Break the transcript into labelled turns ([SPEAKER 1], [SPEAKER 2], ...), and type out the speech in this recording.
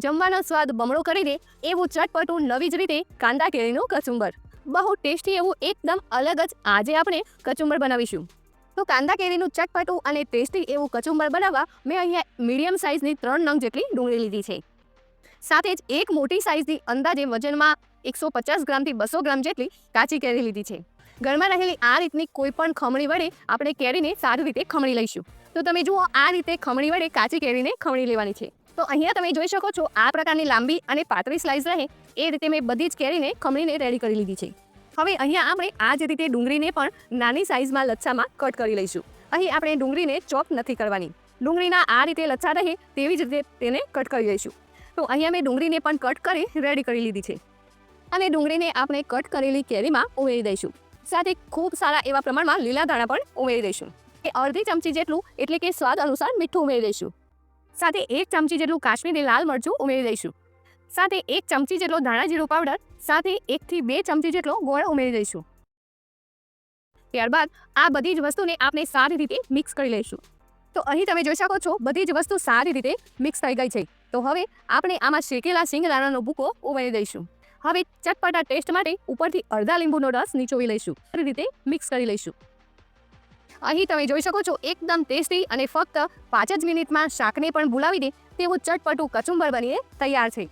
[SPEAKER 1] જમવાનો સ્વાદ બમણો કરી દે એવું ચટપટું નવી જ રીતે કાંદા કેરીનું કચુંબર. બહુ ટેસ્ટી એવું એકદમ અલગ જ આજે આપણે કચુંબર બનાવીશું. તો કાંદા કેરીનું ચટપટું અને ટેસ્ટી એવું કચુંબર બનાવવા મેં અહીંયા મીડિયમ સાઇઝની 3 નંગ જેટલી ડુંગળી લીધી છે. સાથે જ એક મોટી સાઇઝની અંદાજે વજનમાં 150 ગ્રામથી 200 ગ્રામ જેટલી કાચી કેરી લીધી છે. ઘરમાં રહેલી આ રીતની કોઈ પણ ખમણી વડે આપણે કેરીને સારી રીતે ખમણી લઈશું. તો તમે જુઓ આ રીતે ખમણી વડે કાચી કેરીને ખમણી લેવાની છે. તો અહીંયા તમે જોઈ શકો છો આ પ્રકારની લાંબી અને પાતળી સ્લાઇસ રહે એ રીતે મેં બધી જ કેરીને ખમણીને રેડી કરી લીધી છે. હવે અહીંયા આપણે આ જ રીતે ડુંગળીને પણ નાની સાઇઝમાં લચ્છામાં કટ કરી લઈશું. અહીં આપણે ડુંગળીને ચોપ નથી કરવાની. ડુંગળીના આ રીતે લચ્છા રહે તેવી જ રીતે તેને કટ કરી લઈશું. તો અહીંયા મેં ડુંગળીને પણ કટ કરી રેડી કરી લીધી છે. અને ડુંગળીને આપણે કટ કરેલી કેરીમાં ઉમેરી દઈશું. સાથે ખૂબ સારા એવા પ્રમાણમાં લીલા ધાણા પણ ઉમેરી દઈશું. અડધી ચમચી જેટલું એટલે કે સ્વાદ અનુસાર મીઠું ઉમેરી દઈશું. સાથે 1 ચમચી જેટલું કાશ્મીરી લાલ મરચું ઉમેરી દઈશું. સાથે 1 ચમચી જેટલો ધાણા જીરું પાવડર, સાથે 1 થી 2 ચમચી જેટલો ગોળ ઉમેરી દઈશું. ત્યારબાદ આ બધી જ વસ્તુને આપણે સારી રીતે મિક્સ કરી લઈશું. તો અહીં તમે જોઈ શકો છો બધી જ વસ્તુ સારી રીતે મિક્સ થઈ ગઈ છે. તો હવે આપણે આમાં શેકેલા સિંગદાણાનો ભૂકો ઉમેરી દઈશું. હવે ચટપટા ટેસ્ટ માટે ઉપરથી અડધા લીંબુનો રસ નીચોવી લઈશું. આ રીતે મિક્સ કરી લઈશું. અહીં તમે જોઈ શકો છો એકદમ ટેસ્ટી અને ફક્ત 5 જ મિનિટમાં શાકને પણ ભૂલાવી દે તેવું ચટપટું કચુંબર બનીને તૈયાર છે.